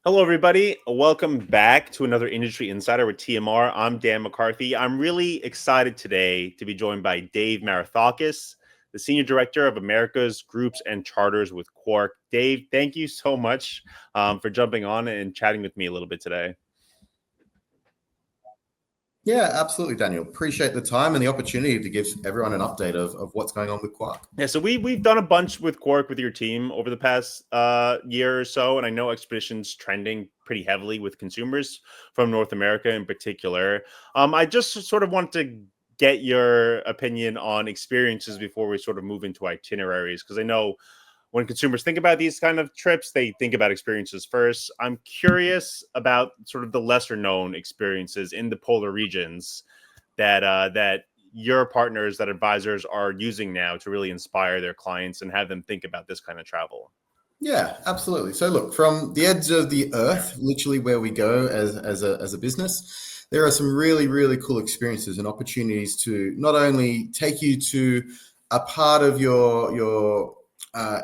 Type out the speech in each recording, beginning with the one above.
Hello, everybody. Welcome back to another Industry Insider with TMR. I'm Dan McCarthy. I'm really excited today to be joined by Dave Marathakis, the Senior Director of America's Groups and Charters with Quark. Dave, thank you so much for jumping on and chatting with me a little bit today. Yeah, absolutely, Daniel. Appreciate the time and the opportunity to give everyone an update of what's going on with Quark. Yeah, so we've done a bunch with Quark with your team over the past year or so, and I know Expeditions trending pretty heavily with consumers from North America in particular. I just sort of want to get your opinion on experiences before we sort of move into itineraries, because I know when consumers think about these kind of trips, they think about experiences first. I'm curious about sort of the lesser known experiences in the polar regions that your partners, that advisors are using now to really inspire their clients and have them think about this kind of travel. Yeah, absolutely. So look, from the edge of the earth, literally where we go as a business, there are some really, really cool experiences and opportunities to not only take you to a part of your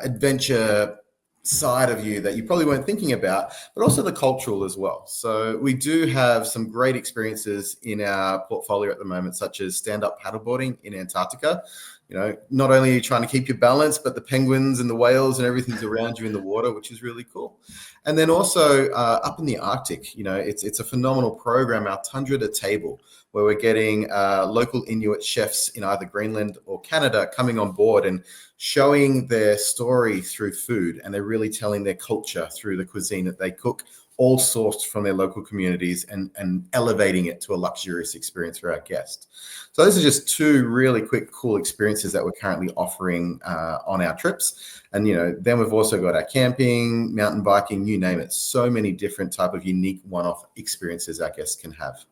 adventure side of you that you probably weren't thinking about, but also the cultural as well. So we do have some great experiences in our portfolio at the moment, such as stand-up paddleboarding in Antarctica. You know, not only are you trying to keep your balance, but the penguins and the whales and everything's around you in the water, which is really cool. And then also up in the Arctic, you know, it's a phenomenal program, our Tundra to Table, where we're getting local Inuit chefs in either Greenland or Canada coming on board and showing their story through food, and they're really telling their culture through the cuisine that they cook, all sourced from their local communities, and elevating it to a luxurious experience for our guests. So those are just two really quick, cool experiences that we're currently offering on our trips. And, you know, then we've also got our camping, mountain biking, you name it. So many different type of unique one-off experiences our guests can have.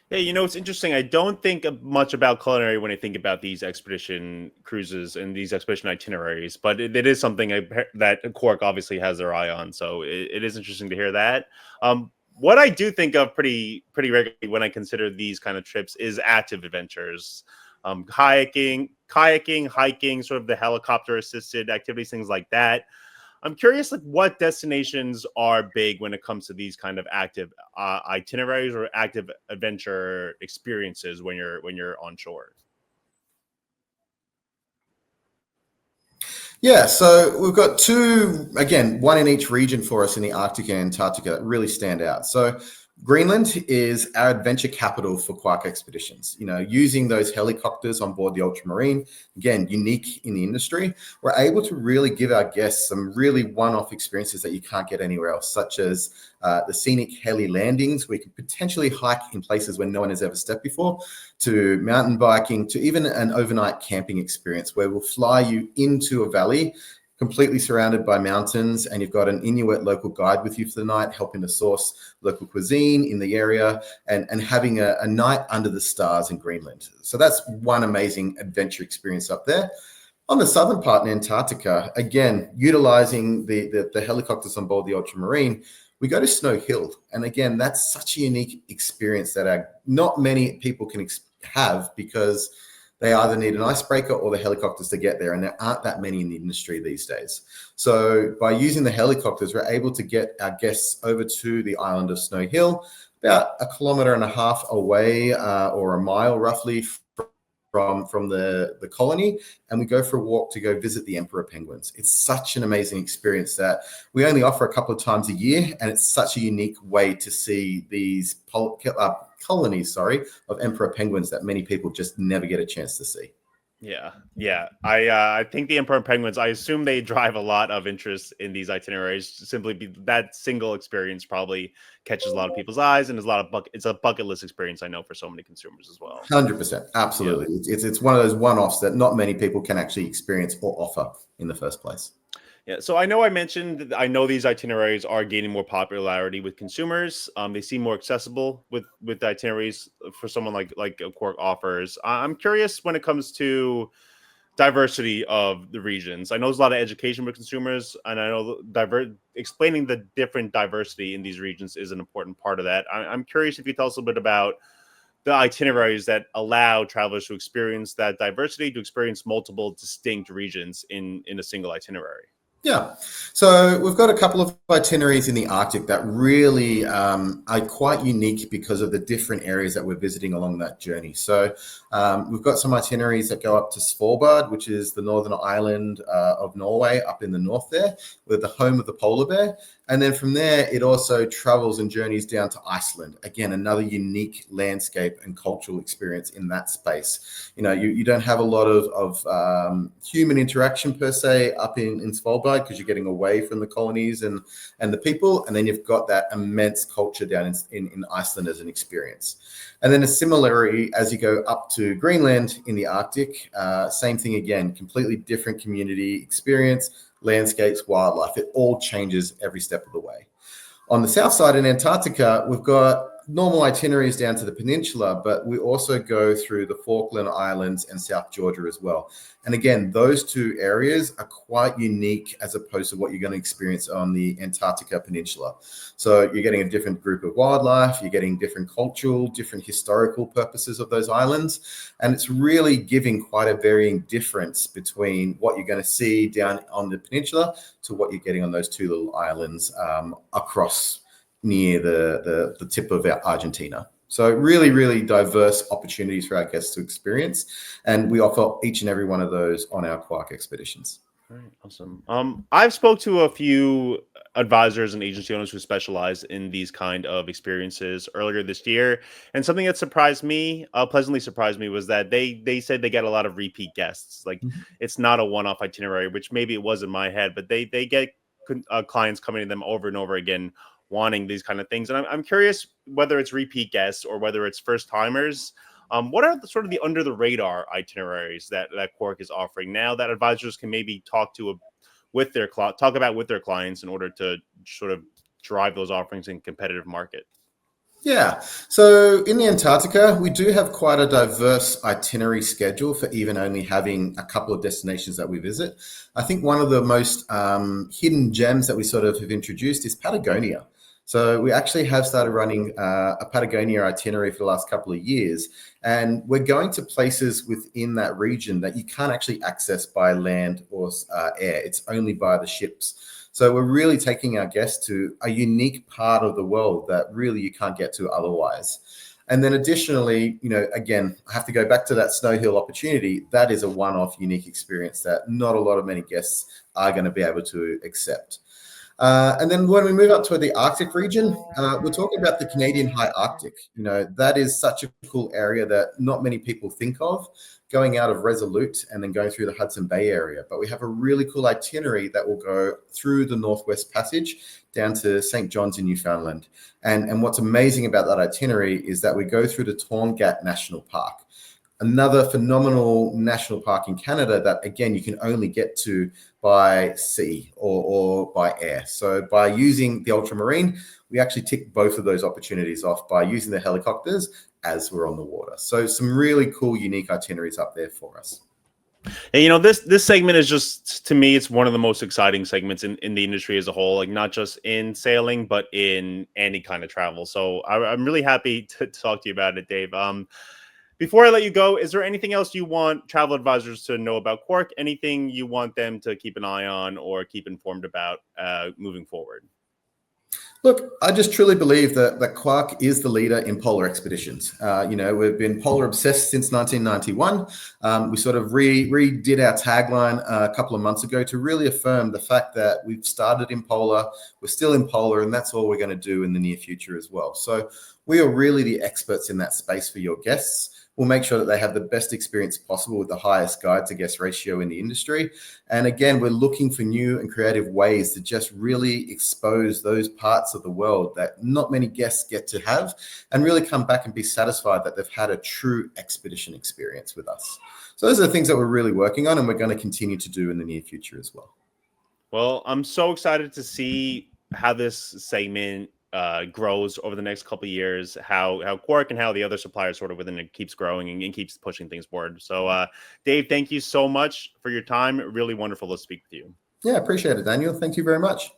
Yeah, you know, it's interesting. I don't think much about culinary when I think about these expedition cruises and these expedition itineraries, but it is something that Quark obviously has their eye on. So it is interesting to hear that. What I do think of pretty regularly when I consider these kind of trips is active adventures, kayaking, hiking, sort of the helicopter assisted activities, things like that. I'm curious, like, what destinations are big when it comes to these kind of active itineraries or active adventure experiences when you're on shore. Yeah, so we've got two, again, one in each region for us in the Arctic and Antarctica that really stand out. So Greenland is our adventure capital for Quark Expeditions. You know, using those helicopters on board the Ultramarine, again, unique in the industry, we're able to really give our guests some really one-off experiences that you can't get anywhere else, such as the scenic heli landings. We can potentially hike in places where no one has ever stepped before, to mountain biking, to even an overnight camping experience where we'll fly you into a valley completely surrounded by mountains, and you've got an Inuit local guide with you for the night, helping to source local cuisine in the area, and having a night under the stars in Greenland. So that's one amazing adventure experience up there. On the southern part in Antarctica, again, utilizing the helicopters on board the Ultramarine, we go to Snow Hill. And again, that's such a unique experience that not many people can have, because they either need an icebreaker or the helicopters to get there, and there aren't that many in the industry these days. So by using the helicopters, we're able to get our guests over to the island of Snow Hill, about 1.5 kilometers away, or a mile roughly from the colony, and we go for a walk to go visit the emperor penguins. It's such an amazing experience that we only offer a couple of times a year, and it's such a unique way to see these colonies, of emperor penguins that many people just never get a chance to see. Yeah. I think the emperor penguins, I assume they drive a lot of interest in these itineraries. That single experience probably catches a lot of people's eyes, and it's a bucket list experience, I know, for so many consumers as well. 100%, absolutely. Yeah. It's one of those one-offs that not many people can actually experience or offer in the first place. Yeah, so I know I mentioned, I know these itineraries are gaining more popularity with consumers. They seem more accessible with itineraries for someone like Quark offers. I'm curious when it comes to diversity of the regions. I know there's a lot of education with consumers, and I know explaining the different diversity in these regions is an important part of that. I'm curious if you tell us a little bit about the itineraries that allow travelers to experience that diversity, to experience multiple distinct regions in a single itinerary. Yeah. So we've got a couple of itineraries in the Arctic that really are quite unique because of the different areas that we're visiting along that journey. So we've got some itineraries that go up to Svalbard, which is the northern island of Norway up in the north there, with the home of the polar bear. And then from there, it also travels and journeys down to Iceland. Again, another unique landscape and cultural experience in that space. You don't have a lot of human interaction per se up in Svalbard because you're getting away from the colonies and the people. And then you've got that immense culture down in Iceland as an experience. And then similarly, as you go up to Greenland in the Arctic, same thing again, completely different community experience, landscapes, wildlife. It all changes every step of the way. On the south side in Antarctica, we've got normal itineraries down to the peninsula, but we also go through the Falkland Islands and South Georgia as well. And again, those two areas are quite unique as opposed to what you're going to experience on the Antarctica Peninsula. So you're getting a different group of wildlife, you're getting different cultural, different historical purposes of those islands. And it's really giving quite a varying difference between what you're going to see down on the peninsula to what you're getting on those two little islands across near the tip of Argentina. So really, really diverse opportunities for our guests to experience. And we offer each and every one of those on our Quark Expeditions. All right, awesome. I've spoke to a few advisors and agency owners who specialize in these kind of experiences earlier this year, and something that pleasantly surprised me, was that they said they get a lot of repeat guests. Like, it's not a one-off itinerary, which maybe it was in my head, but they get clients coming to them over and over again, wanting these kind of things. And I'm curious whether it's repeat guests or whether it's first timers. What are the sort of the under the radar itineraries that Quark is offering now that advisors can maybe talk about with their clients in order to sort of drive those offerings in competitive market? Yeah. So in the Antarctica, we do have quite a diverse itinerary schedule for even only having a couple of destinations that we visit. I think one of the most hidden gems that we sort of have introduced is Patagonia. So we actually have started running a Patagonia itinerary for the last couple of years, and we're going to places within that region that you can't actually access by land or air. It's only by the ships. So we're really taking our guests to a unique part of the world that really you can't get to otherwise. And then additionally, again, I have to go back to that snow hill opportunity. That is a one-off unique experience that not a lot of many guests are going to be able to accept. And then when we move up to the Arctic region, we're talking about the Canadian High Arctic. That is such a cool area that not many people think of, going out of Resolute and then going through the Hudson Bay area. But we have a really cool itinerary that will go through the Northwest Passage down to St. John's in Newfoundland. And what's amazing about that itinerary is that we go through the Torngat National Park, another phenomenal national park in Canada that, again, you can only get to by sea or by air. So by using the ultramarine, we actually tick both of those opportunities off by using the helicopters as we're on the water. So some really cool, unique itineraries up there for us. And this segment is just, to me, it's one of the most exciting segments in the industry as a whole, like not just in sailing, but in any kind of travel. So I'm really happy to talk to you about it, Dave. Before I let you go, is there anything else you want travel advisors to know about Quark? Anything you want them to keep an eye on or keep informed about moving forward? Look, I just truly believe that Quark is the leader in polar expeditions. We've been polar obsessed since 1991. We sort of redid our tagline a couple of months ago to really affirm the fact that we've started in polar, we're still in polar, and that's all we're going to do in the near future as well. So we are really the experts in that space for your guests. We'll make sure that they have the best experience possible with the highest guide to guest ratio in the industry. And again, we're looking for new and creative ways to just really expose those parts of the world that not many guests get to have, and really come back and be satisfied that they've had a true expedition experience with us. So those are the things that we're really working on, and we're going to continue to do in the near future as well. Well, I'm so excited to see how this segment grows over the next couple of years, how Quark and how the other suppliers sort of within it keeps growing and keeps pushing things forward. So Dave, thank you so much for your time. Really wonderful to speak with you. Yeah, appreciate it, Daniel. Thank you very much.